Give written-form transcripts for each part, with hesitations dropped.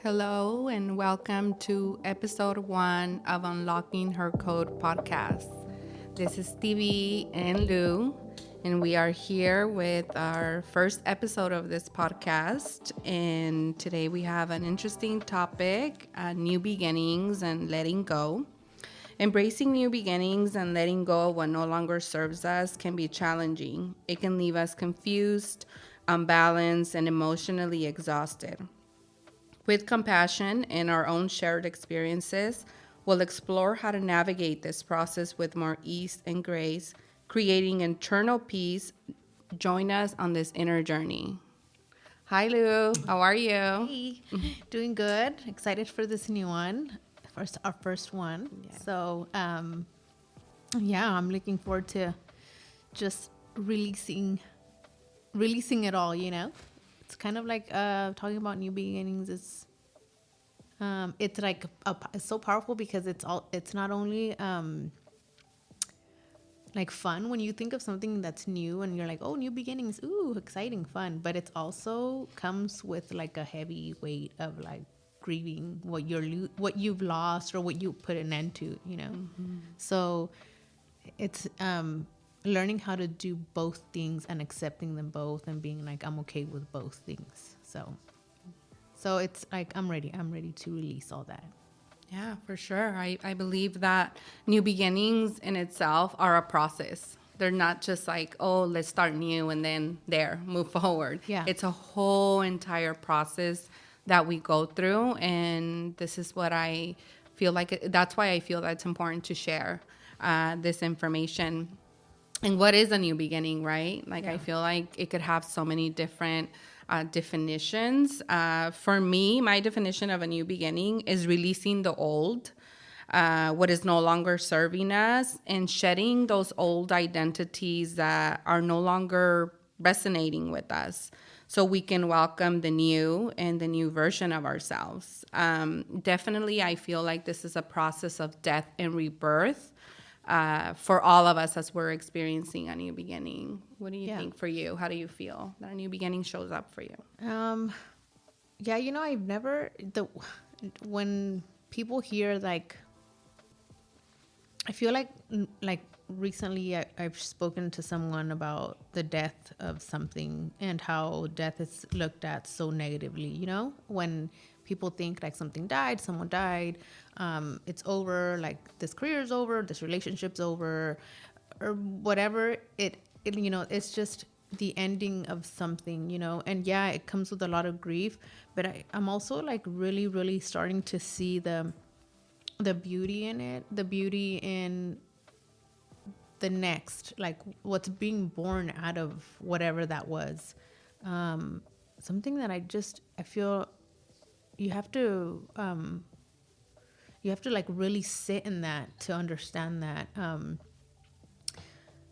Hello, and welcome to episode 1 of Unlocking Her Code podcast. This is Stevie and Lou, and we are here with our first episode of this podcast. And today we have an interesting topic, new beginnings and letting go. Embracing new beginnings and letting go of what no longer serves us can be challenging. It can leave us confused, unbalanced, and emotionally exhausted. With compassion and our own shared experiences, we'll explore how to navigate this process with more ease and grace, creating internal peace. Join us on this inner journey. Hi, Lou. How are you? Hey, doing good. Excited for this new one, our first one. Yeah. So, yeah, I'm looking forward to just releasing it all. It's kind of like talking about new beginnings. It's like it's so powerful because it's not only like fun when you think of something that's new and you're like, oh, new beginnings, ooh, exciting, fun, but it's also comes with like a heavy weight of like grieving what what you've lost or what you put an end to. So it's learning how to do both things and accepting them both and being like, I'm okay with both things. So it's like I'm ready to release all that. Yeah, for sure. I believe that new beginnings in itself are a process. They're not just like, oh, let's start new and then move forward. Yeah. It's a whole entire process that we go through. And this is what I feel like. That's why I feel that it's important to share this information. And what is a new beginning, right? Like, Yeah. I feel like it could have so many different definitions. For me, my definition of a new beginning is releasing the old, what is no longer serving us, and shedding those old identities that are no longer resonating with us so we can welcome the new and the new version of ourselves. Definitely, I feel like this is a process of death and rebirth for all of us as we're experiencing a new beginning. What do you think for you? How do you feel that a new beginning shows up for you? Yeah, I've never when people hear like, I feel like recently I've spoken to someone about the death of something and how death is looked at so negatively. When people think like something died, someone died, it's over, like this career is over, this relationship's over, or whatever. It's just the ending of something. And yeah, it comes with a lot of grief, but I'm also like really, really starting to see the beauty in it, the beauty in the next, like what's being born out of whatever that was. Something that I feel you have to like really sit in that to understand that.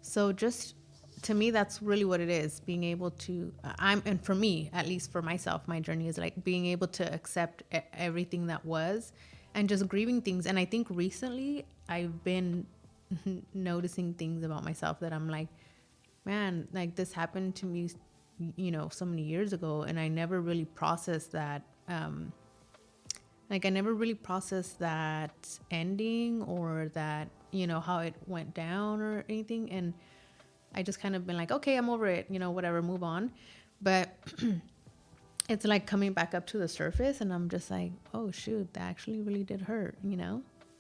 So just to me, that's really what it is, being able to and for me, at least for myself, my journey is like being able to accept everything that was and just grieving things. And I think recently I've been noticing things about myself that I'm like, man, like this happened to me, so many years ago, and I never really processed that. Like I never really processed that ending or that, how it went down or anything. And I just kind of been like, okay, I'm over it, whatever, move on. But it's like coming back up to the surface and I'm just like, oh shoot, that actually really did hurt,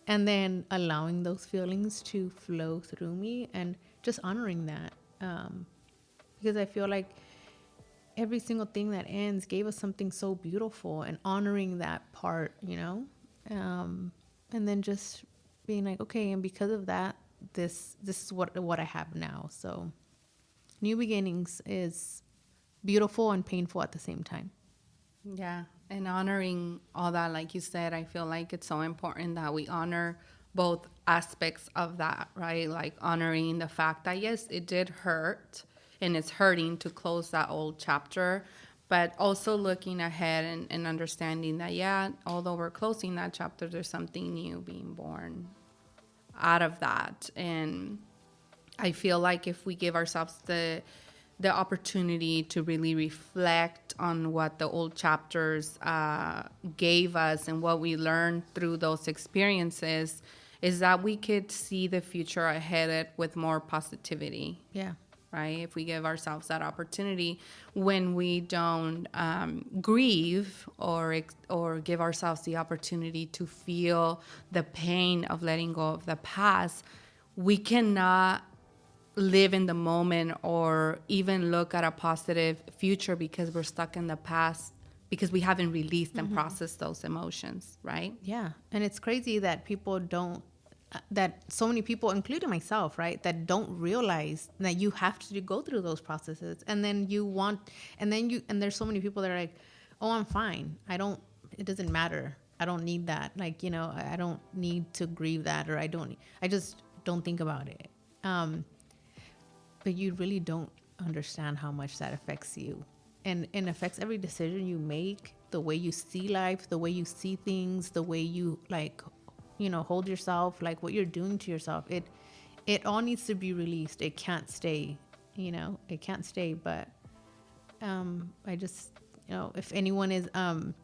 And then allowing those feelings to flow through me and just honoring that. Because I feel like every single thing that ends gave us something so beautiful, and honoring that part, and then just being like, okay, and because of that, this is what I have now. So new beginnings is beautiful and painful at the same time. Yeah, and honoring all that, like you said, I feel like it's so important that we honor both aspects of that, right? Like honoring the fact that, yes, it did hurt and it's hurting to close that old chapter, but also looking ahead and understanding that, yeah, although we're closing that chapter, there's something new being born out of that. And I feel like if we give ourselves the opportunity to really reflect on what the old chapters gave us and what we learned through those experiences is that we could see the future ahead with more positivity. Yeah. Right? If we give ourselves that opportunity, when we don't grieve or give ourselves the opportunity to feel the pain of letting go of the past, we cannot live in the moment or even look at a positive future because we're stuck in the past because we haven't released and processed those emotions, right? Yeah. And it's crazy that people don't, that so many people, including myself, right, that don't realize that you have to go through those processes. And then and there's so many people that are like, oh, I'm fine. It doesn't matter. I don't need that. Like, I don't need to grieve that, or I just don't think about it. But you really don't understand how much that affects you, and affects every decision you make, the way you see life, the way you see things, the way you hold yourself, like what you're doing to yourself. It all needs to be released. It can't stay, it can't stay. But I just, if anyone is not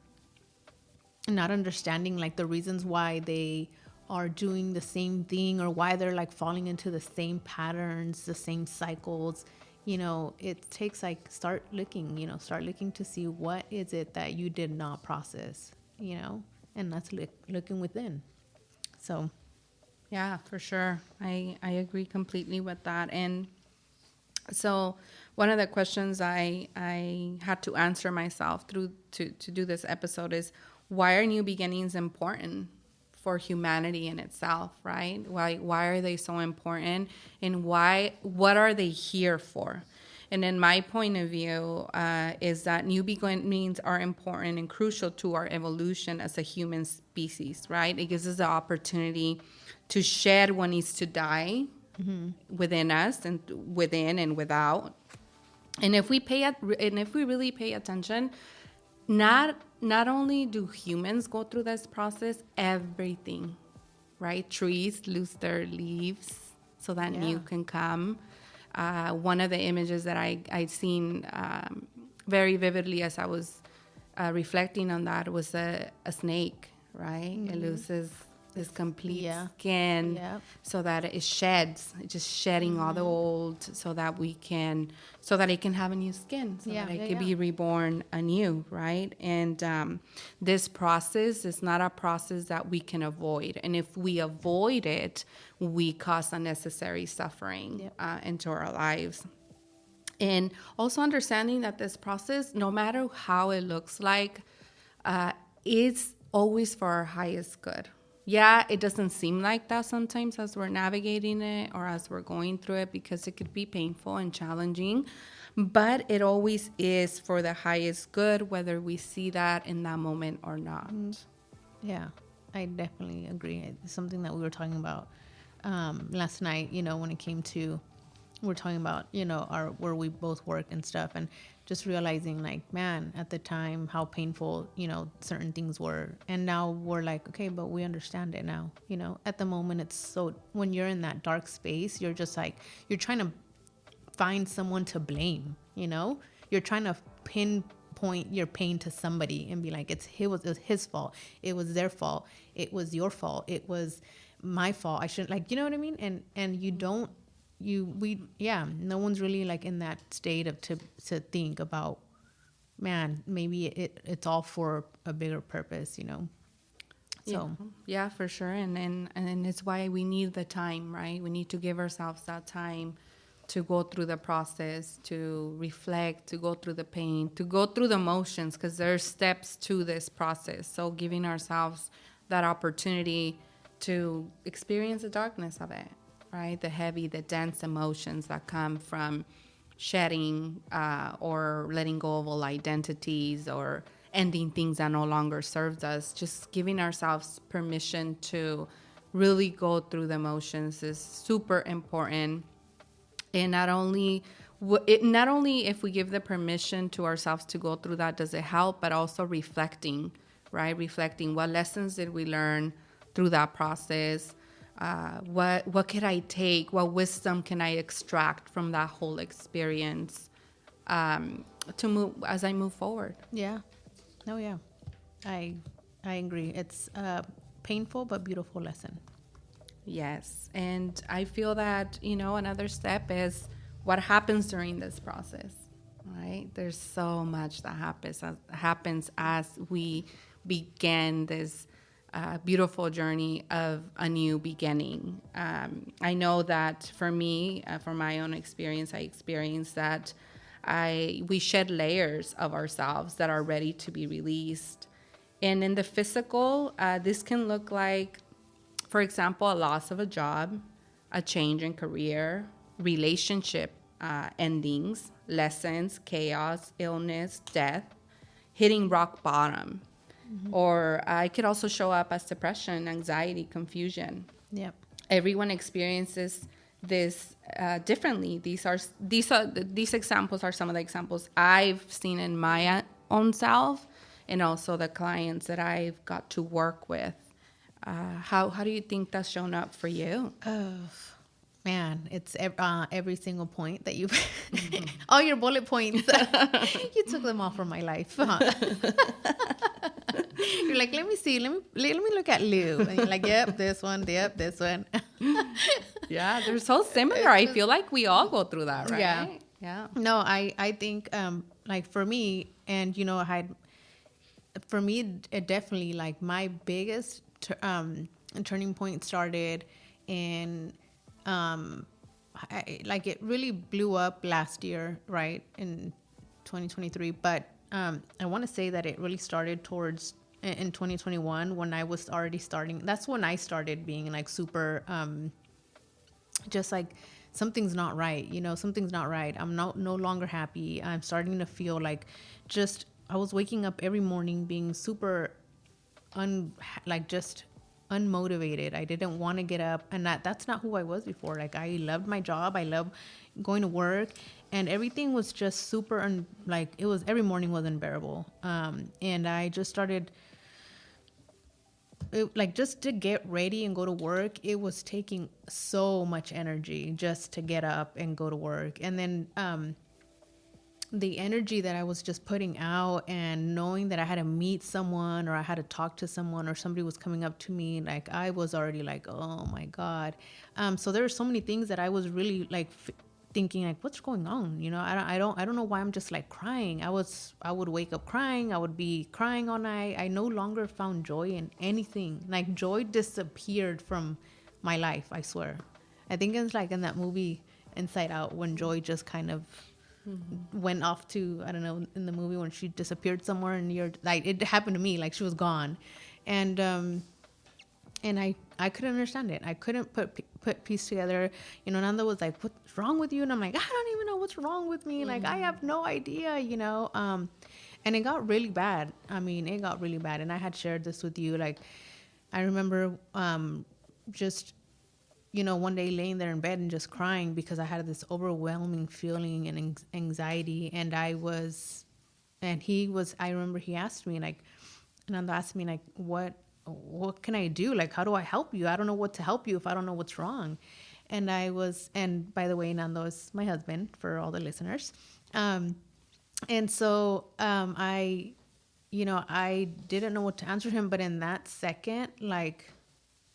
understanding like the reasons why they are doing the same thing, or why they're like falling into the same patterns, the same cycles, it takes like start looking to see what is it that you did not process, and that's looking within. So yeah, for sure. I agree completely with that. And so one of the questions I had to answer myself to do this episode is, why are new beginnings important for humanity in itself, right? Why are they so important, and what are they here for? And in my point of view, is that new beginnings are important and crucial to our evolution as a human species, right? It gives us the opportunity to shed what needs to die within us, and within and without. And if we really pay attention, not only do humans go through this process, everything, right? Trees lose their leaves so that new can come. One of the images that I'd seen very vividly as I was reflecting on that was a snake, right? It loses this complete skin so that it sheds. It's just shedding all the old so that it can have a new skin, so that it can be reborn anew, right? And this process is not a process that we can avoid. And if we avoid it, we cause unnecessary suffering into our lives. And also understanding that this process, no matter how it looks like, is always for our highest good. Yeah, it doesn't seem like that sometimes as we're navigating it or as we're going through it, because it could be painful and challenging, but it always is for the highest good, whether we see that in that moment or not. Yeah, I definitely agree. It's something that we were talking about last night, when it came to, we're talking about, where we both work and stuff, and just realizing like, man, at the time, how painful, certain things were. And now we're like, okay, but we understand it now, at the moment. It's so, when you're in that dark space, you're just like, you're trying to find someone to blame, you're trying to pinpoint your pain to somebody and be like, it was his fault. It was their fault. It was your fault. It was my fault. I shouldn't, like, you know what I mean? And you don't, no one's really like in that state of to think about, man, maybe it's all for a bigger purpose, So yeah, for sure. And it's why we need the time, right? We need to give ourselves that time to go through the process, to reflect, to go through the pain, to go through the emotions, because there's steps to this process. So giving ourselves that opportunity to experience the darkness of it, right? The heavy, the dense emotions that come from shedding or letting go of old identities or ending things that no longer serves us. Just giving ourselves permission to really go through the emotions is super important. And not only if we give the permission to ourselves to go through that, does it help, but also reflecting, right? Reflecting, what lessons did we learn through that process? What could I take? What wisdom can I extract from that whole experience to move as I move forward. Yeah. Oh yeah. I I agree. It's a painful but beautiful lesson. Yes. And I feel that, another step is what happens during this process, right? There's so much that happens as we begin this beautiful journey of a new beginning. I know that for me, from my own experience, I experienced that we shed layers of ourselves that are ready to be released. And in the physical, this can look like, for example, a loss of a job, a change in career, relationship endings, lessons, chaos, illness, death, hitting rock bottom. Or it could also show up as depression, anxiety, confusion. Yep. Everyone experiences this differently. These examples are some of the examples I've seen in my own self, and also the clients that I've got to work with. How do you think that's shown up for you? Man, it's every single point that you, all your bullet points. You took them all from my life. Huh? You're like, let me see, let me look at Lou, and you're like, yep, this one. Yeah, they're so similar. I feel like we all go through that, right? Yeah. Yeah. No, I think like for me, and for me, it definitely, like, my biggest turning point started in like, it really blew up last year, right, in 2023. But I want to say that it really started towards in 2021, when I was already starting. That's when I started being like super just like, something's not right, something's not right. I'm no longer happy. I'm starting to feel like, just, I was waking up every morning being super just unmotivated. I didn't want to get up, and that's not who I was before. Like, I loved my job, I loved going to work, and everything was just super like, it was, every morning was unbearable. And I just started just to get ready and go to work. It was taking so much energy just to get up and go to work. And then the energy that I was just putting out, and knowing that I had to meet someone, or I had to talk to someone, or somebody was coming up to me, like, I was already like, oh my God. So there were so many things that I was really like thinking, like, what's going on? I don't know why I'm just like crying. I would wake up crying. I would be crying all night. I no longer found joy in anything. Like, joy disappeared from my life, I swear. I think it's like in that movie Inside Out, when joy just kind of went off to, I don't know, in the movie, when she disappeared somewhere, and you're like, it happened to me, like, she was gone. And I couldn't understand it. I couldn't put piece together. Nanda was like, what's wrong with you? And I'm like, I don't even know what's wrong with me. Like, I have no idea, and it got really bad. I mean, it got really bad. And I had shared this with you. Like, I remember just, one day laying there in bed and just crying, because I had this overwhelming feeling and anxiety. And I remember he asked me, like, Nanda asked me, like, what can I do? Like, how do I help you? I don't know what to help you if I don't know what's wrong. And by the way, Nando is my husband, for all the listeners. And so I didn't know what to answer him, but in that second, like,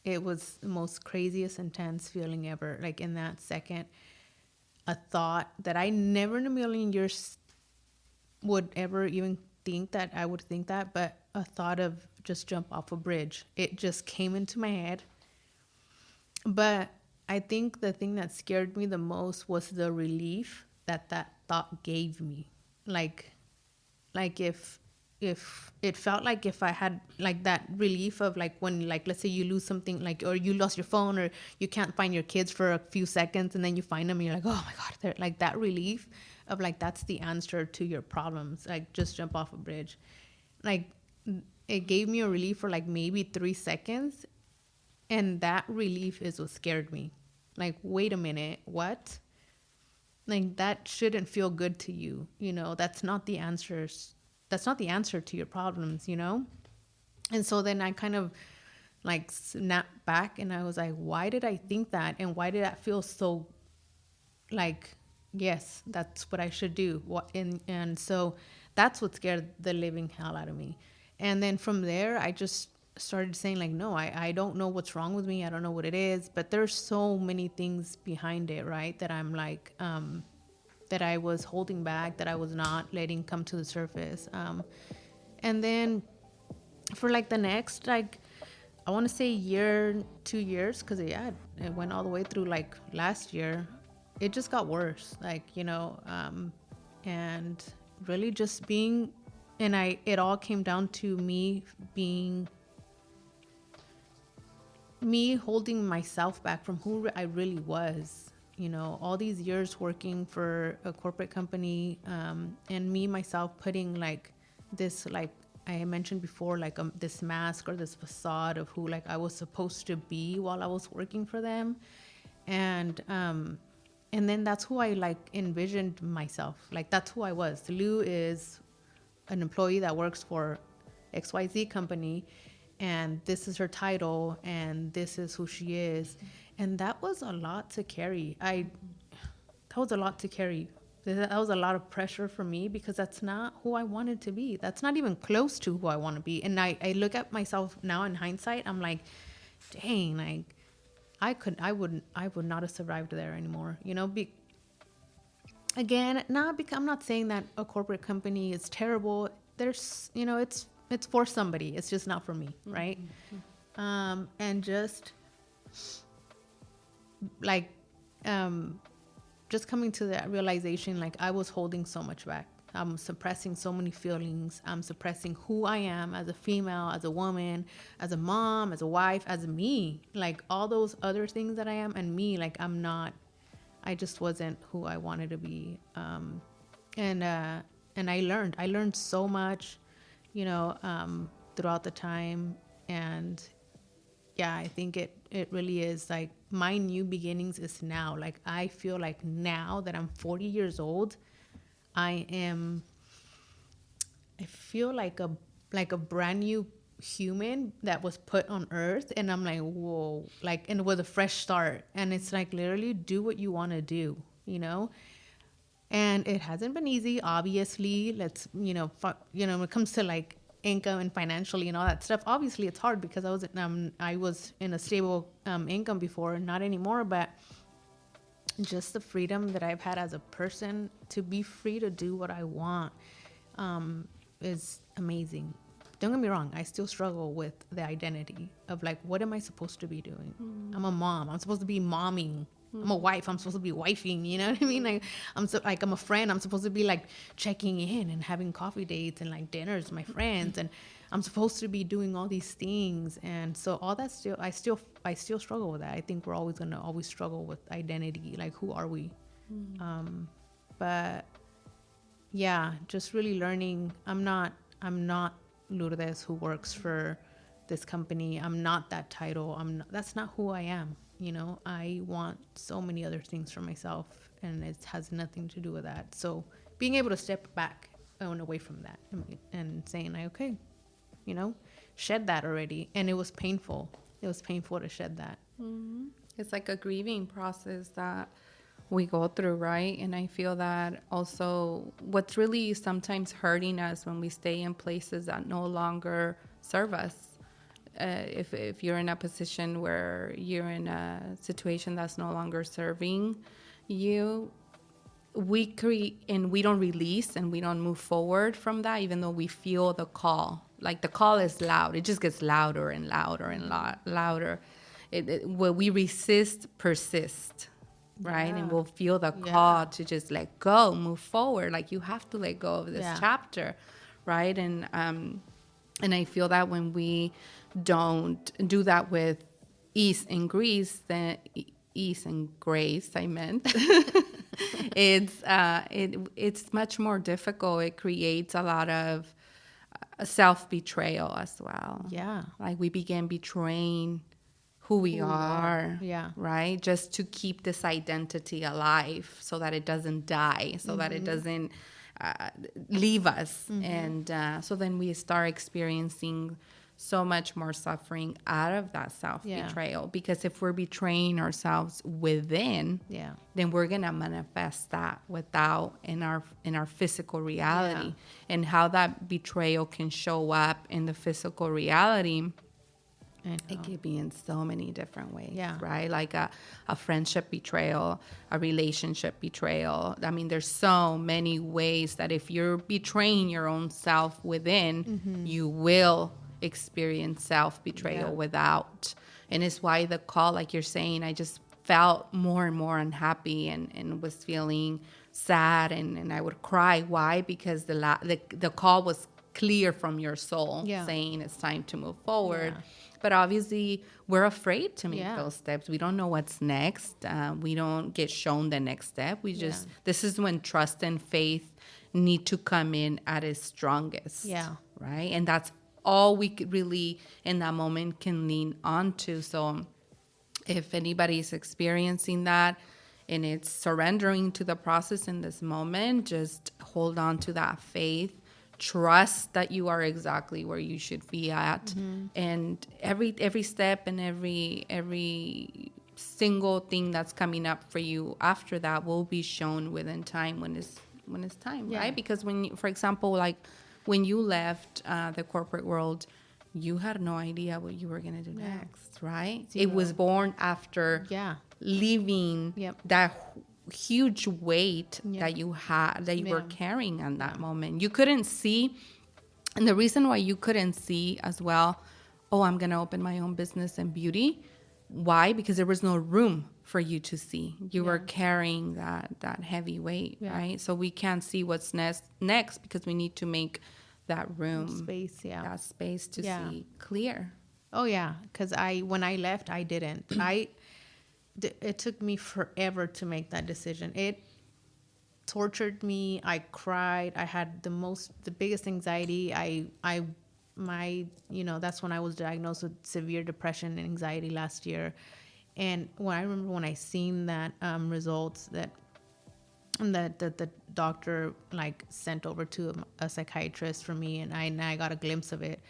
it was the most craziest, intense feeling ever. Like, in that second, a thought that I never in a million years would ever even think that I would think that, but a thought of just jump off a bridge. It just came into my head. But I think the thing that scared me the most was the relief that thought gave me. Like if it felt like, if I had like that relief of, like, when, like, let's say you lose something, like, or you lost your phone, or you can't find your kids for a few seconds, and then you find them and you're like, oh my God, they're like, that relief of, like, that's the answer to your problems. Like, just jump off a bridge. Like, it gave me a relief for like maybe 3 seconds. And that relief is what scared me. Like, wait a minute, what? Like, that shouldn't feel good to you. That's not the answers. That's not the answer to your problems, And so then I kind of like snapped back, and I was like, why did I think that? And why did that feel so, like, yes, that's what I should do. And so that's what scared the living hell out of me. And then from there, I just started saying like, no, I don't know what's wrong with me. I don't know what it is, but there's so many things behind it, right? That I'm like, that I was holding back, that I was not letting come to the surface. And then for like the next, like, I want to say year, 2 years, because yeah, it went all the way through like last year. It just got worse, like, and really just being, it all came down to me holding myself back from who I really was. All these years working for a corporate company, and me myself putting like this, like I mentioned before, like this mask or this facade of who like I was supposed to be while I was working for them, and then that's who I like envisioned myself. Like that's who I was. Lou is an employee that works for XYZ company, and this is her title, and this is who she is. And that was a lot to carry. That was a lot to carry. That was a lot of pressure for me, because that's not who I wanted to be. That's not even close to who I want to be. And I look at myself now in hindsight, I'm like, dang, like I would not have survived there anymore. Again, I'm not saying that a corporate company is terrible. There's, it's for somebody. It's just not for me, right? Mm-hmm. And just like, just coming to that realization, like I was holding so much back. I'm suppressing so many feelings. I'm suppressing who I am as a female, as a woman, as a mom, as a wife, as me. Like all those other things that I am, and me, like I just wasn't who I wanted to be. And I learned so much, throughout the time. And yeah, I think it really is like my new beginnings is now. Like I feel like now that I'm 40 years old, I feel like a brand new human that was put on earth, and I'm like, whoa, like, and with a fresh start. And it's like, literally do what you want to do, and it hasn't been easy, obviously. When it comes to like income and financially and all that stuff, obviously it's hard, because I was in a stable income before, not anymore. But just the freedom that I've had as a person to be free to do what I want is amazing. Don't get me wrong, I still struggle with the identity of like, what am I supposed to be doing? I'm a mom, I'm supposed to be momming. I'm a wife, I'm supposed to be wifing, you know what I mean? Like I'm a friend, I'm supposed to be like checking in and having coffee dates and like dinners with my friends, and I'm supposed to be doing all these things. And so all that I still struggle with that. I think we're always gonna struggle with identity, like who are we? But yeah, just really learning. I'm not Lourdes who works for this company. I'm not that title. That's not who I am. I want so many other things for myself, and it has nothing to do with that. So being able to step back and away from that, and saying like, okay, shed that already. And it was painful. It was painful to shed that. Mm-hmm. It's like a grieving process that we go through, right? And I feel that also what's really sometimes hurting us when we stay in places that no longer serve us. If you're in a position where you're in a situation that's no longer serving you, we create and we don't release and we don't move forward from that, even though we feel the call. Like the call is loud. It just gets louder and louder and louder. What we resist persists, right? Yeah. And we'll feel the call to just let go, move forward. Like you have to let go of this chapter, right? And I feel that when we don't do that with ease and grace, then ease and grace, I meant, it's much more difficult. It creates a lot of self-betrayal as well. Yeah. Like we begin betraying who we are. Yeah. Right? Just to keep this identity alive so that it doesn't die, so that it doesn't leave us. And so then we start experiencing so much more suffering out of that self-betrayal. Because if we're betraying ourselves within, then we're gonna manifest that without in our physical reality. And how that betrayal can show up in the physical reality, it could be in so many different ways, right? Like a friendship betrayal, a relationship betrayal. I mean, there's so many ways that if you're betraying your own self within, you will experience self-betrayal without. And it's why the call, like you're saying, I just felt more and more unhappy and was feeling sad and I would cry. Why? Because the call was clear from your soul saying it's time to move forward. But obviously, we're afraid to make those steps. We don't know what's next. We don't get shown the next step. We just, this is when trust and faith need to come in at its strongest. Right? And that's all we could really, in that moment, can lean onto. So if anybody's experiencing that and it's surrendering to the process in this moment, just hold on to that faith. Trust that you are exactly where you should be at, and every step and every single thing that's coming up for you after that will be shown within time when it's time, right? Because when you, for example, like when you left the corporate world, you had no idea what you were gonna do next, right? It was born after leaving that huge weight that you had, that you were carrying in that moment. You couldn't see, and the reason why you couldn't see as well, oh, I'm gonna open my own business in beauty. Why? Because there was no room for you to see. You were carrying that heavy weight, right? So we can't see what's next because we need to make that room, that space to see clear. Oh yeah, because when I left, I didn't. It took me forever to make that decision. It tortured me. I cried. I had the biggest anxiety. That's when I was diagnosed with severe depression and anxiety last year. And I remember when I seen that results that the doctor like sent over to a psychiatrist for me, and I got a glimpse of it.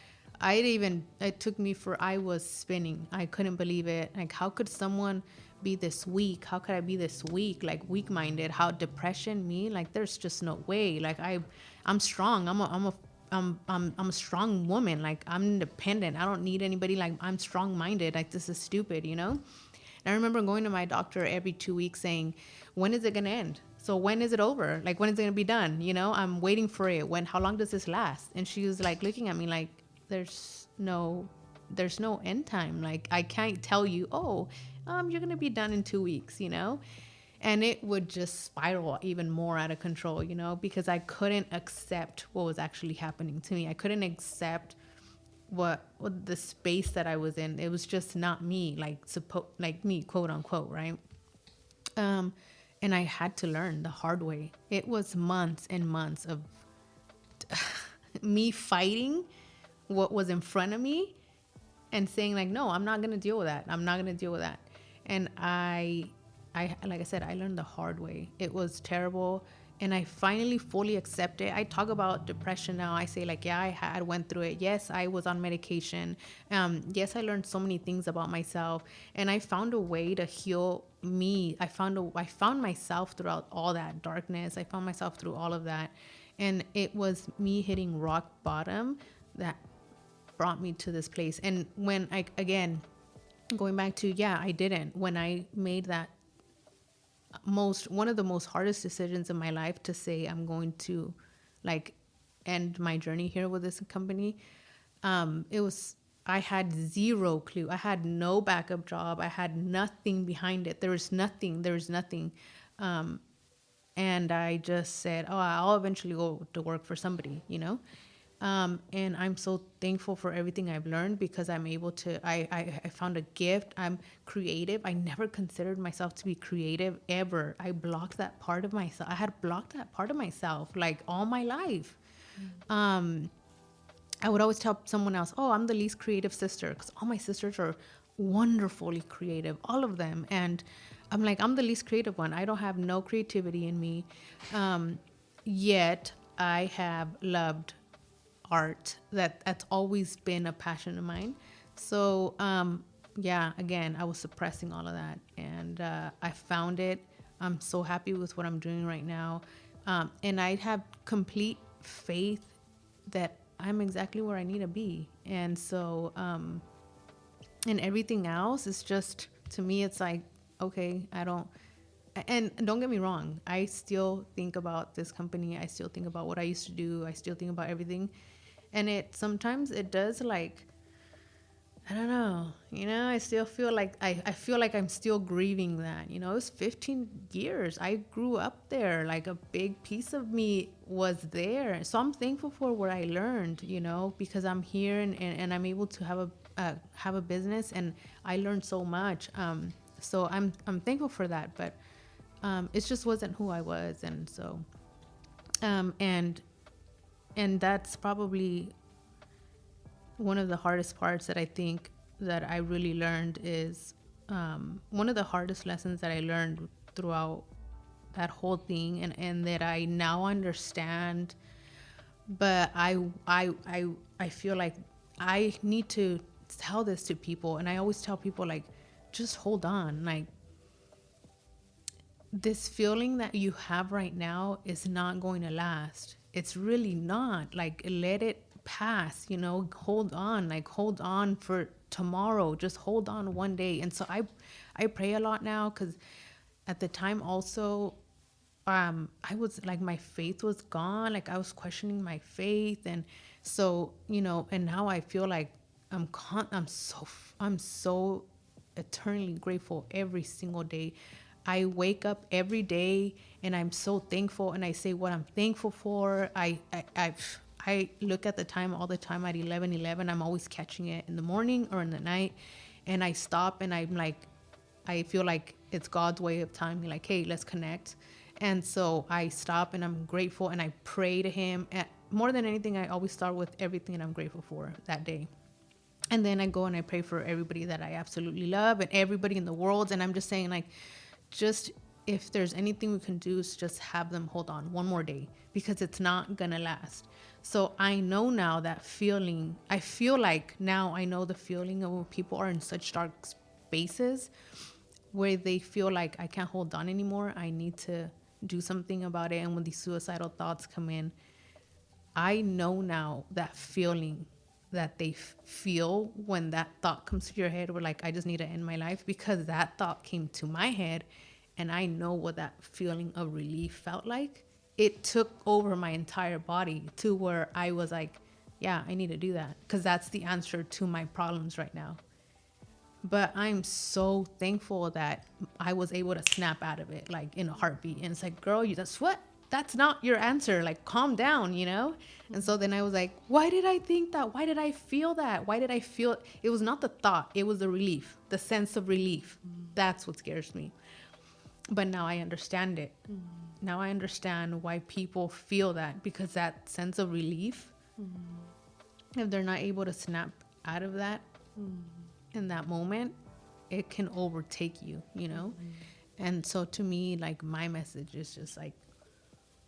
It took me I was spinning. I couldn't believe it. Like, how could someone be this weak? How could I be this weak, like weak-minded? How depression me? Like, there's just no way. Like, I'm strong. I'm a strong woman. Like, I'm independent. I don't need anybody. Like, I'm strong-minded. Like, this is stupid, you know? And I remember going to my doctor every 2 weeks saying, when is it going to end? So when is it over? Like, when is it going to be done? You know, I'm waiting for it. How long does this last? And she was like looking at me like, there's no end time. Like, I can't tell you, you're going to be done in 2 weeks, you know? And it would just spiral even more out of control, you know, because I couldn't accept what was actually happening to me. I couldn't accept what the space that I was in. It was just not me, like me, quote unquote, right? And I had to learn the hard way. It was months and months of me fighting what was in front of me and saying like, no, I'm not going to deal with that. I'm not going to deal with that. And I, like I said, I learned the hard way. It was terrible. And I finally fully accept it. I talk about depression now. I say like, yeah, I went through it. Yes, I was on medication. Yes, I learned so many things about myself. And I found a way to heal me. I found myself throughout all that darkness. I found myself through all of that. And it was me hitting rock bottom that brought me to this place. And when going back to, I didn't. When I made that one of the most hardest decisions in my life to say I'm going to like end my journey here with this company, I had zero clue. I had no backup job. I had nothing behind it. There was nothing. And I just said, I'll eventually go to work for somebody, you know? And I'm so thankful for everything I've learned because I'm able to, I found a gift. I'm creative. I never considered myself to be creative ever. I blocked that part of myself. I had blocked that part of myself like all my life. I would always tell someone else, I'm the least creative sister because all my sisters are wonderfully creative, all of them. And I'm like, I'm the least creative one. I don't have no creativity in me. Yet I have loved heart. That's always been a passion of mine. So yeah, again, I was suppressing all of that, and I found it. I'm so happy with what I'm doing right now, and I have complete faith that I'm exactly where I need to be. And so and everything else is just, to me, it's like, okay, I don't, and don't get me wrong, I still think about this company, I still think about what I used to do, I still think about everything, and it sometimes it does, like, I don't know, I still feel like I feel like I'm still grieving that. It was 15 years. I grew up there. Like, a big piece of me was there. So I'm thankful for what I learned, because I'm here, and I'm able to have a business, and I learned so much. So I'm thankful for that, but it just wasn't who I was. And so and that's probably one of the hardest parts that I think that I really learned is one of the hardest lessons that I learned throughout that whole thing, and that I now understand. But I feel like I need to tell this to people, and I always tell people, like, just hold on. Like, this feeling that you have right now is not going to last. It's really not. Like, let it pass, hold on, like, hold on for tomorrow, just hold on one day. And so I pray a lot now, because at the time also I was like, my faith was gone, like I was questioning my faith. And so, and now I feel like I'm so eternally grateful every single day. I wake up every day and I'm so thankful, and I say what I'm thankful for. I look at the time all the time at 11:11. I'm always catching it in the morning or in the night, and I stop and I'm like, I feel like it's God's way of telling me, like, hey, let's connect. And so I stop and I'm grateful and I pray to Him. And more than anything, I always start with everything that I'm grateful for that day. And then I go and I pray for everybody that I absolutely love and everybody in the world. And I'm just saying, like, just if there's anything we can do, is just have them hold on one more day, because it's not gonna last. So I know now that feeling. I feel like now I know the feeling of when people are in such dark spaces where they feel like, I can't hold on anymore, I need to do something about it. And when these suicidal thoughts come in, I know now that feeling that they feel when that thought comes to your head, where, like, I just need to end my life, because that thought came to my head, and I know what that feeling of relief felt like. It took over my entire body to where I was like, yeah, I need to do that, because that's the answer to my problems right now. But I'm so thankful that I was able to snap out of it, like, in a heartbeat. And it's like, girl, that's not your answer. Like, calm down, And so then I was like, why did I think that? Why did I feel that? Why did I feel it? It was not the thought. It was the relief, the sense of relief. That's what scares me. But now I understand it. Now I understand why people feel that, because that sense of relief, if they're not able to snap out of that in that moment, it can overtake you, And so to me, like, my message is just like,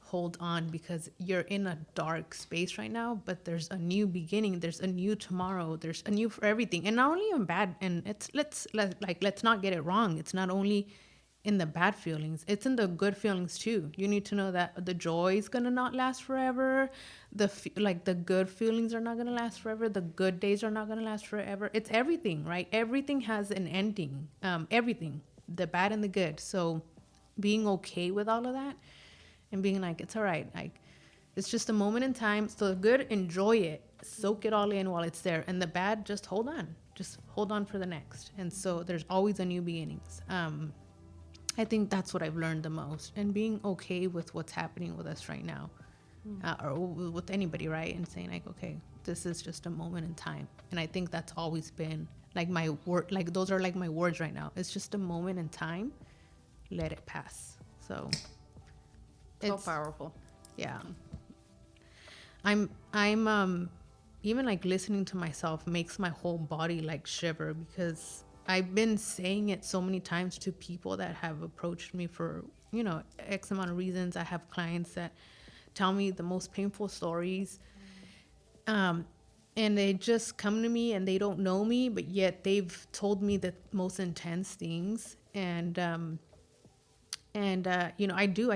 hold on, because you're in a dark space right now, but there's a new beginning, there's a new tomorrow, there's a new for everything. And not only in bad, and let's not get it wrong, it's not only in the bad feelings, it's in the good feelings too. You need to know that the joy is gonna not last forever. The good feelings are not gonna last forever. The good days are not gonna last forever. It's everything, right? Everything has an ending. Everything, the bad and the good. So being okay with all of that, and being like, it's all right. Like, it's just a moment in time. So the good, enjoy it, soak it all in while it's there, and the bad, just hold on. Just hold on for the next. And so there's always a new beginnings. I think that's what I've learned the most, and being okay with what's happening with us right now, or with anybody, right? And saying, like, okay, this is just a moment in time. And I think that's always been like my word, like, those are like my words right now. It's just a moment in time. Let it pass. So powerful. Yeah. I'm even, like, listening to myself makes my whole body, like, shiver, because I've been saying it so many times to people that have approached me for, X amount of reasons. I have clients that tell me the most painful stories. And they just come to me and they don't know me, but yet they've told me the most intense things. And I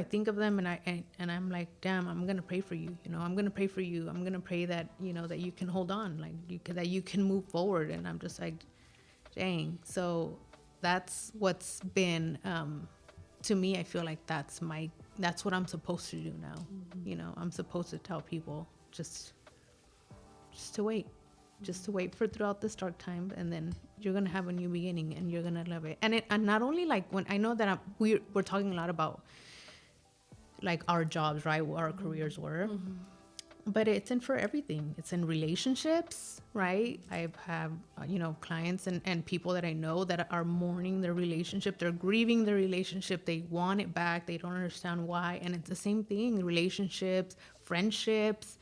think of them, and I'm like, damn, I'm gonna pray for you. I'm gonna pray for you. I'm gonna pray that that you can hold on, that you can move forward. And I'm just like, dang. So that's what's been, to me. I feel like that's what I'm supposed to do now. I'm supposed to tell people just to wait. Just to wait for throughout this dark time, and then you're gonna have a new beginning, and you're gonna love it. And not only like when I know that we're talking a lot about like our jobs, right? What our careers were, but it's in for everything. It's in relationships, right? I have clients and people that I know that are mourning their relationship. They're grieving their relationship. They want it back. They don't understand why. And it's the same thing. Relationships, friendships.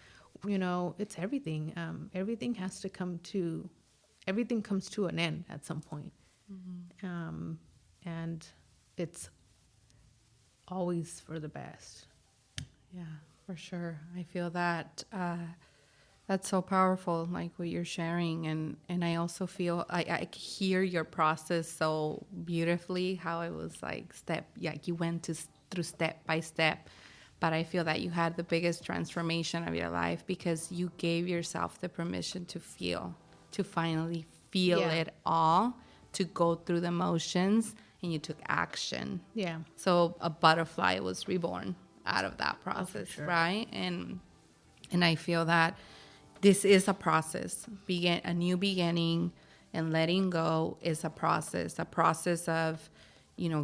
It's everything. Everything comes to an end at some point. And it's always for the best. Yeah, for sure. I feel that that's so powerful, like what you're sharing. And I also feel I hear your process so beautifully, how it was like you went through step by step. But I feel that you had the biggest transformation of your life because you gave yourself the permission to finally feel it all, to go through the motions, and you took action. Yeah. So a butterfly was reborn out of that process, sure. Right? And I feel that this is a process. A new beginning and letting go is a process of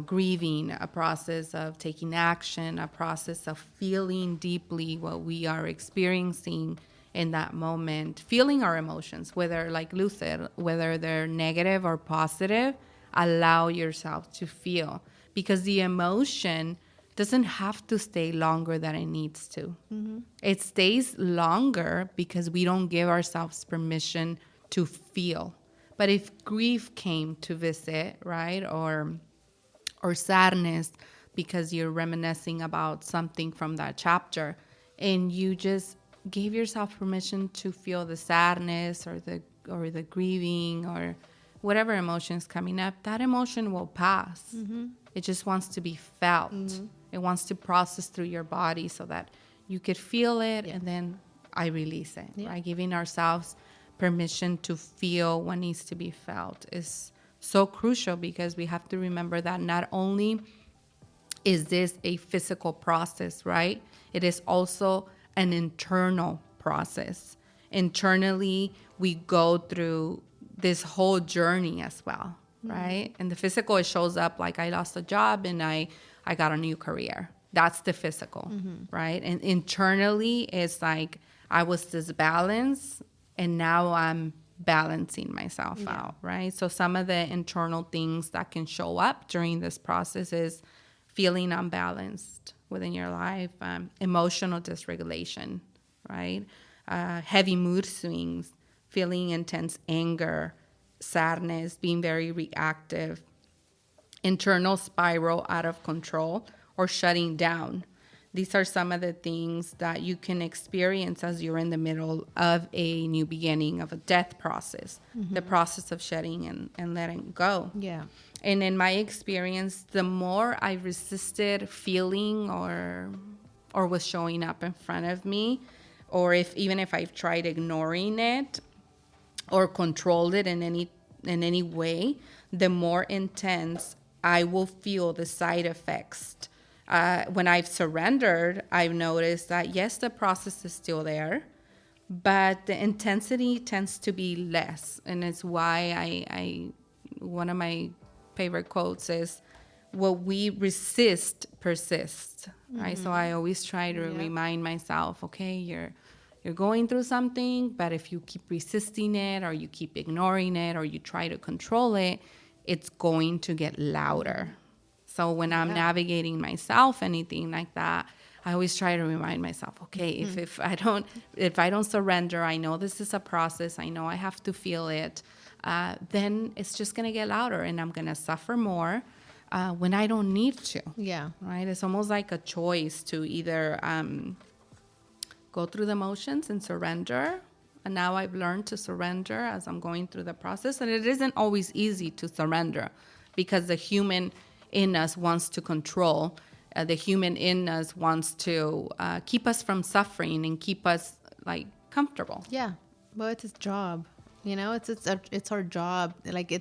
grieving, a process of taking action, a process of feeling deeply what we are experiencing in that moment, feeling our emotions, whether, like Lou said, whether they're negative or positive, allow yourself to feel, because the emotion doesn't have to stay longer than it needs to. Mm-hmm. It stays longer because we don't give ourselves permission to feel. But if grief came to visit, right, or sadness because you're reminiscing about something from that chapter, and you just gave yourself permission to feel the sadness or the grieving or whatever emotion is coming up, that emotion will pass. Mm-hmm. It just wants to be felt. Mm-hmm. It wants to process through your body so that you could feel it, and then I release it. Yeah. Right? Giving ourselves permission to feel what needs to be felt is so crucial, because we have to remember that not only is this a physical process, right? It is also an internal process. Internally, we go through this whole journey as well, right? Mm-hmm. And the physical, it shows up like I lost a job and I got a new career. That's the physical, right? And internally, it's like I was disbalanced and now I'm balancing myself out, right? So some of the internal things that can show up during this process is feeling unbalanced within your life, emotional dysregulation, right? Heavy mood swings, feeling intense anger, sadness, being very reactive, internal spiral out of control, or shutting down. These are some of the things that you can experience as you're in the middle of a new beginning, of a death process, the process of shedding and letting go. Yeah. And in my experience, the more I resisted feeling or was showing up in front of me, or even if I've tried ignoring it or controlled it in any way, the more intense I will feel the side effects. When I've surrendered, I've noticed that, yes, the process is still there, but the intensity tends to be less. And it's why one of my favorite quotes is, what we resist persists, right? So I always try to remind myself, okay, you're going through something, but if you keep resisting it, or you keep ignoring it, or you try to control it, it's going to get louder. So when I'm navigating myself, anything like that, I always try to remind myself, okay, if I don't surrender, I know this is a process, I know I have to feel it, then it's just going to get louder, and I'm going to suffer more when I don't need to. Yeah. Right? It's almost like a choice to either go through the motions and surrender, And now I've learned to surrender as I'm going through the process. And it isn't always easy to surrender because the human in us wants to control. The human in us wants to keep us from suffering and keep us like comfortable. Yeah, but it's his job. You know, it's our job. Like I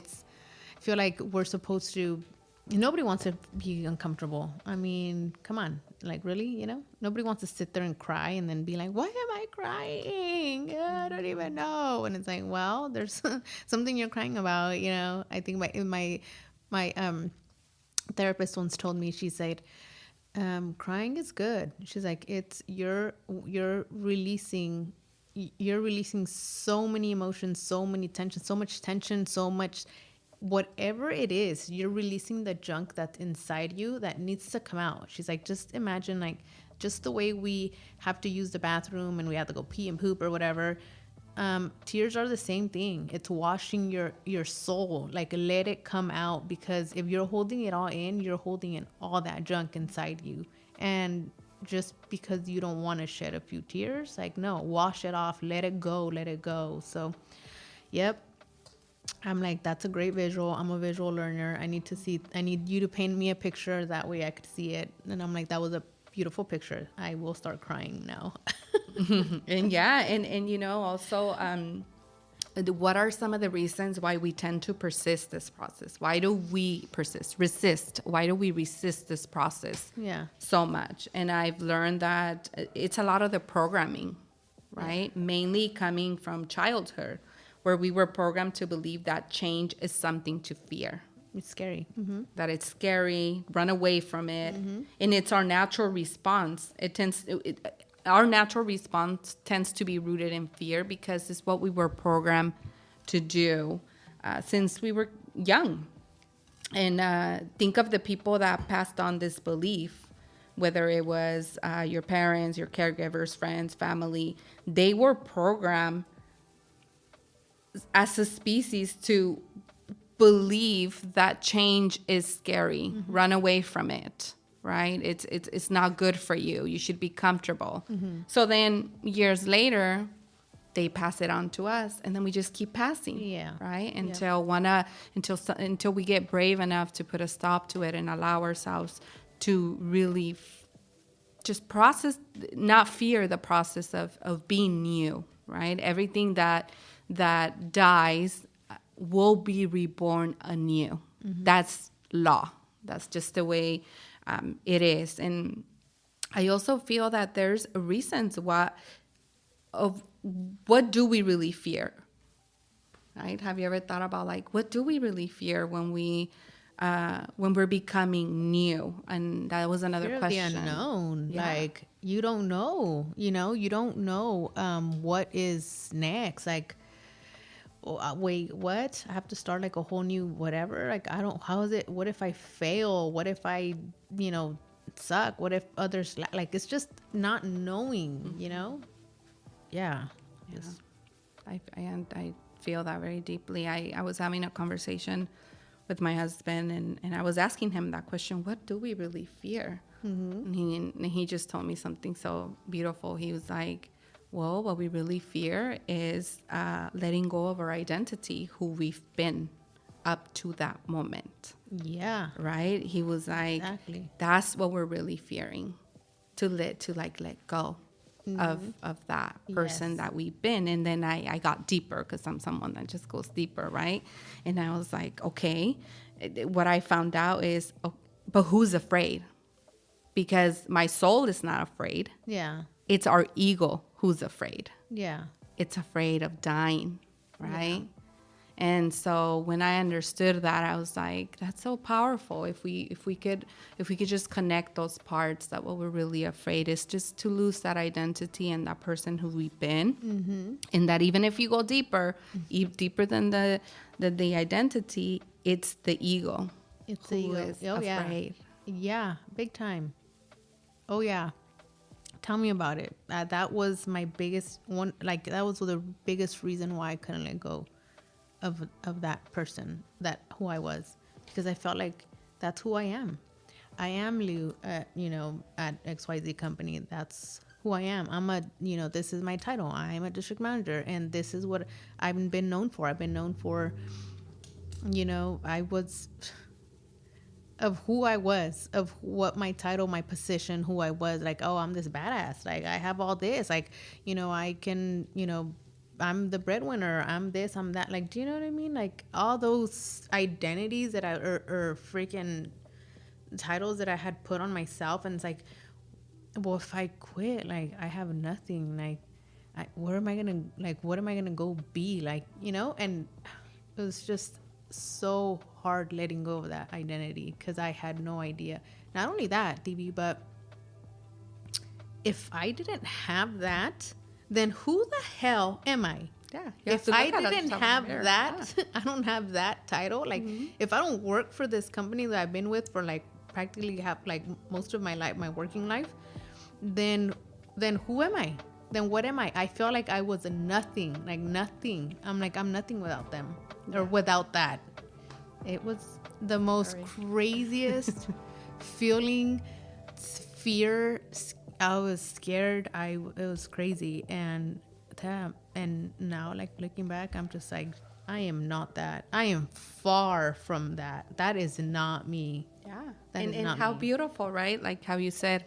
feel like we're supposed to. Nobody wants to be uncomfortable. I mean, come on, like really, you know, nobody wants to sit there and cry and then be like, why am I crying? I don't even know. And it's like, well, there's something you're crying about. You know, I think my therapist once told me, she said, crying is good. She's like, it's you're releasing so many emotions, so many tension, so much tension, so much whatever it is, you're releasing the junk that's inside you that needs to come out. She's like, just imagine like just the way we have to use the bathroom and we have to go pee and poop or whatever. Tears are the same thing. It's washing your soul. Like let it come out, because if you're holding it all in, you're holding in all that junk inside you. And just because you don't want to shed a few tears, like no, wash it off, let it go. So yep, I'm like, that's a great visual. I'm a visual learner. I need you to paint me a picture, that way I could see it. And I'm like, that was a beautiful picture. I will start crying now. And yeah, and you know, also what are some of the reasons why we tend to persist this process? Why do we resist? Why do we resist this process so much? And I've learned that it's a lot of the programming, right? Yeah. Mainly coming from childhood, where we were programmed to believe that change is something to fear. It's scary. Mm-hmm. That it's scary, run away from it. Mm-hmm. And it's our natural response. Our natural response tends to be rooted in fear, because it's what we were programmed to do since we were young. And think of the people that passed on this belief, whether it was your parents, your caregivers, friends, family. They were programmed as a species to believe that change is scary, mm-hmm. run away from it, right? It's not good for you. You should be comfortable. Mm-hmm. So then years later, they pass it on to us, and then we just keep passing, right? Until we get brave enough to put a stop to it and allow ourselves to really just process, not fear the process of being new, right? Everything that dies will be reborn anew. Mm-hmm. That's law. That's just the way it is. And I also feel that there's reasons what do we really fear, right? Have you ever thought about like, what do we really fear when we're becoming new? And that was another fear question. Of the unknown. Yeah. Like you don't know, you don't know what is next. Like, wait, what? I have to start like a whole new whatever. Like, how is it? What if I fail? What if I, suck? What if others, like, it's just not knowing, Yeah. I feel that very deeply. I was having a conversation with my husband, and I was asking him that question, what do we really fear? Mm-hmm. And he just told me something so beautiful. He was like, well, what we really fear is letting go of our identity, who we've been up to that moment. Yeah. Right? He was like, exactly. That's what we're really fearing, to let go of that person that we've been. And then I got deeper, because I'm someone that just goes deeper, right? And I was like, okay, what I found out is, but who's afraid? Because my soul is not afraid. Yeah. It's our ego who's afraid. Yeah. It's afraid of dying, right? Yeah. And so when I understood that, I was like, that's so powerful. If we could just connect those parts, that what we're really afraid is just to lose that identity and that person who we've been. Mm-hmm. And that even if you go deeper, deeper than the identity, it's the ego. It's the ego. Is afraid. Yeah, big time. Oh yeah. Tell me about it. That was my biggest one. Like, that was the biggest reason why I couldn't let go of that person, who I was, because I felt like that's who I am. I am Lou, at XYZ company. That's who I am. This is my title. I'm a district manager, and this is what I've been known for. I've been known for, I was of who I was, of what my title, my position, who I was. Like, oh, I'm this badass. Like, I have all this. Like, I can, I'm the breadwinner. I'm this, I'm that. Like, do you know what I mean? Like, all those identities that or freaking titles that I had put on myself. And it's like, well, if I quit, like, I have nothing. Like, what am I gonna go be? Like, and it was just so hard letting go of that identity because I had no idea. Not only that, DB, but if I didn't have that, then who the hell am I? Yeah. If I didn't have that, I don't have that title. Like, if I don't work for this company that I've been with for like practically most of my life, my working life, then who am I? Then what am I? I feel like I was a nothing, like nothing. I'm nothing without them or without that. It was the most craziest feeling, fear. I was scared. It was crazy. And now, like, looking back, I'm just like, I am not that. I am far from that. That is not me. Yeah. That is and not how me. beautiful, right? Like how you said,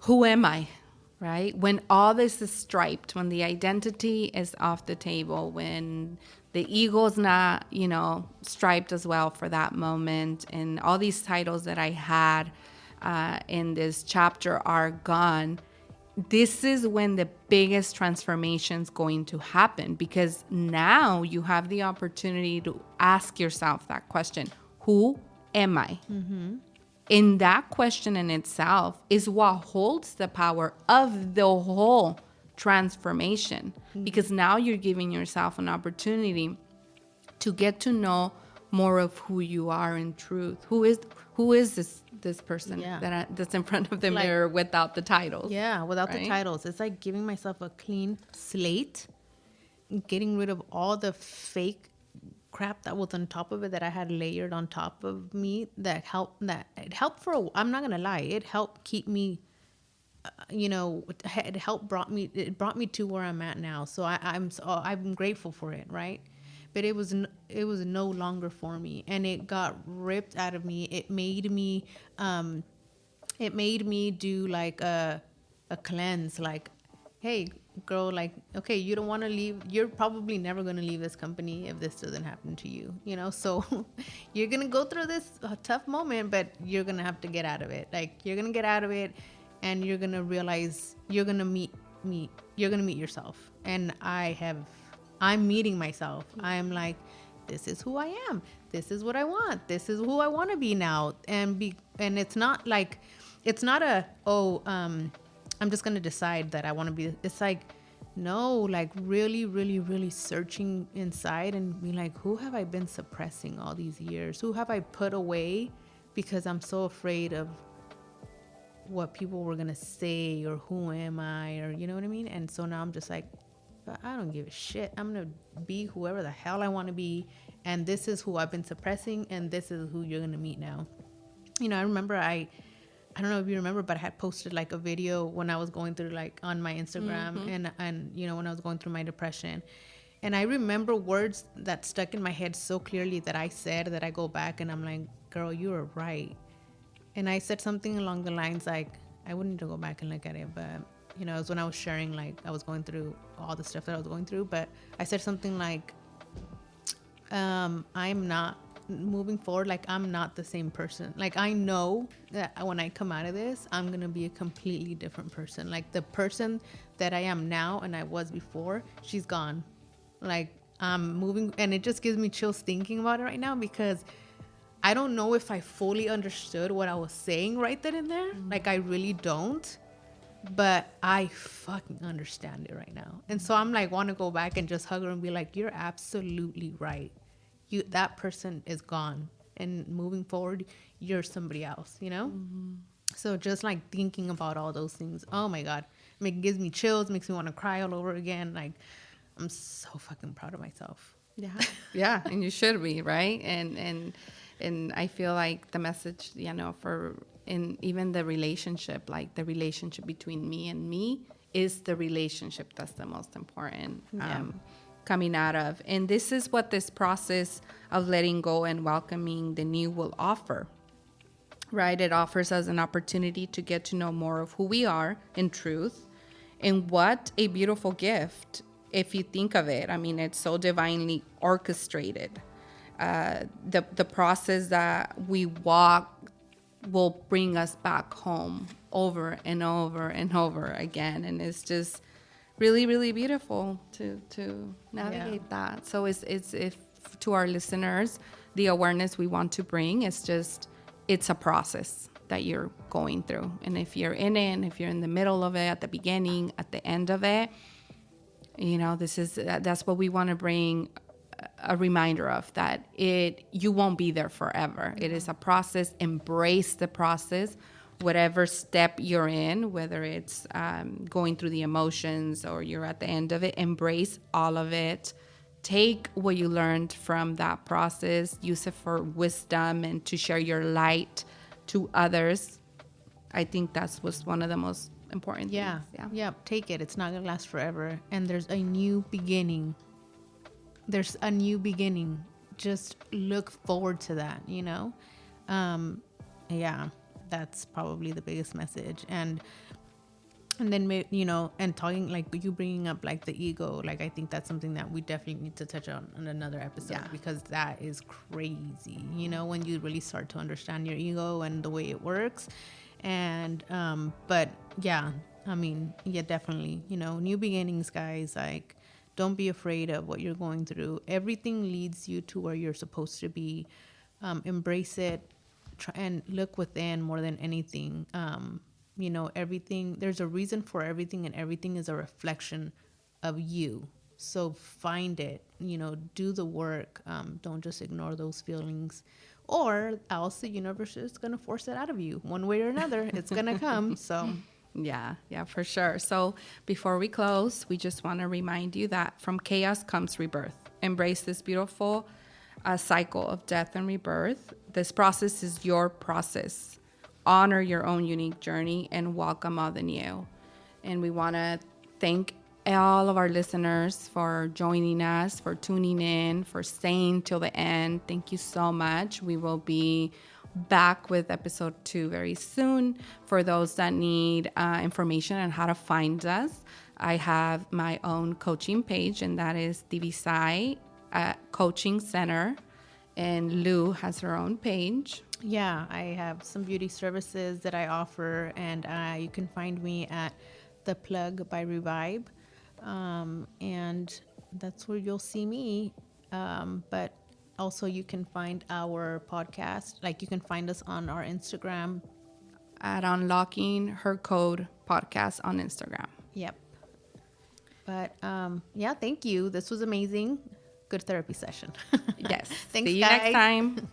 who am I? Right? When all this is striped, when the identity is off the table, when the ego's not, striped as well for that moment, and all these titles that I had in this chapter are gone, this is when the biggest transformation is going to happen, because now you have the opportunity to ask yourself that question, who am I? Mm-hmm. And that question in itself is what holds the power of the whole transformation. Mm-hmm. Because now you're giving yourself an opportunity to get to know more of who you are in truth. Who is this person that's in front of the mirror without the titles? Yeah, without the titles. It's like giving myself a clean slate, getting rid of all the fake crap that was on top of it that I had layered on top of me it helped I'm not gonna lie, it helped keep me it brought me to where I'm at now. So I'm grateful for it, right? But it was no longer for me, and it got ripped out of me. It made me do like a cleanse, like, hey girl, like, okay, you don't want to leave, you're probably never going to leave this company if this doesn't happen to you, so you're going to go through this tough moment, but you're going to have to get out of it. Like, you're going to get out of it, and you're going to realize you're going to meet yourself. And I'm meeting myself. I'm like, this is who I am. This is what I want. This is who I want to be now. And it's not like, it's not I'm just going to decide that I want to be. It's like, no, like really, really, really searching inside and be like, who have I been suppressing all these years? Who have I put away because I'm so afraid of what people were going to say, or who am I, or you know what I mean? And so now I'm just like, I don't give a shit. I'm going to be whoever the hell I want to be. And this is who I've been suppressing, and this is who you're going to meet now. I remember I don't know if you remember, but I had posted like a video when I was going through, like, on my Instagram, mm-hmm. and when I was going through my depression. And I remember words that stuck in my head so clearly that I said, that I go back and I'm like, girl, you were right. And I said something along the lines like, I wouldn't need to go back and look at it, but it was when I was sharing, like, I was going through all the stuff that I was going through, but I said something like, I'm not moving forward, like, I'm not the same person. Like, I know that when I come out of this, I'm going to be a completely different person. Like, the person that I am now and I was before, she's gone. Like, I'm moving, and it just gives me chills thinking about it right now, because I don't know if I fully understood what I was saying right then and there. Mm-hmm. Like, I really don't, but I fucking understand it right now. And so I'm like, want to go back and just hug her and be like, you're absolutely right. That person is gone, and moving forward, you're somebody else, Mm-hmm. So just like thinking about all those things, oh my God, it gives me chills, makes me want to cry all over again. Like, I'm so fucking proud of myself. Yeah. And you should be, right? And I feel like the message, for in even the relationship, like the relationship between me and me is the relationship that's the most important. Coming out of. And this is what this process of letting go and welcoming the new will offer, right? It offers us an opportunity to get to know more of who we are in truth. And what a beautiful gift, if you think of it. I mean, it's so divinely orchestrated. The process that we walk will bring us back home over and over and over again. And it's just really, really beautiful to navigate that. So it's if to our listeners, the awareness we want to bring is just, it's a process that you're going through. And if you're in it, and if you're in the middle of it, at the beginning, at the end of it, you know, that's what we want to bring a reminder of, that you won't be there forever. It is a process. Embrace the process. Whatever step you're in, whether it's going through the emotions or you're at the end of it, embrace all of it. Take what you learned from that process, use it for wisdom and to share your light to others. I think that was one of the most important things. Yeah. Take it. It's not going to last forever. And there's a new beginning. Just look forward to that, you know? That's probably the biggest message. And then, you know, and talking, like you bringing up like the ego, like I think that's something that we definitely need to touch on in another episode, because that is crazy, you know, when you really start to understand your ego and the way it works. And but yeah, I mean, yeah, definitely, you know, new beginnings, guys. Like, don't be afraid of what you're going through. Everything leads you to where you're supposed to be. Embrace it. Try and look within more than anything. You know, everything, there's a reason for everything, and everything is a reflection of you. So find it, you know, do the work. Don't just ignore those feelings, or else the universe is going to force it out of you one way or another. It's going to come. So yeah, for sure. So before we close, we just want to remind you that from chaos comes rebirth. Embrace this beautiful cycle of death and rebirth. This process is your process. Honor your own unique journey and welcome all the new. And we want to thank all of our listeners for joining us, for tuning in, for staying till the end. Thank you so much. We will be back with episode 2 very soon. For those that need information on how to find us, I have my own coaching page, and that is Divisai Coaching Center, and Lou has her own page. Yeah, I have some beauty services that I offer, and you can find me at The Plug by Revive, and that's where you'll see me. But also you can find our podcast, like you can find us on our Instagram at Unlocking Her Code Podcast on Instagram. Yep. But yeah, thank you. This was amazing. Good therapy session. Yes. Thanks, See you guys. next time.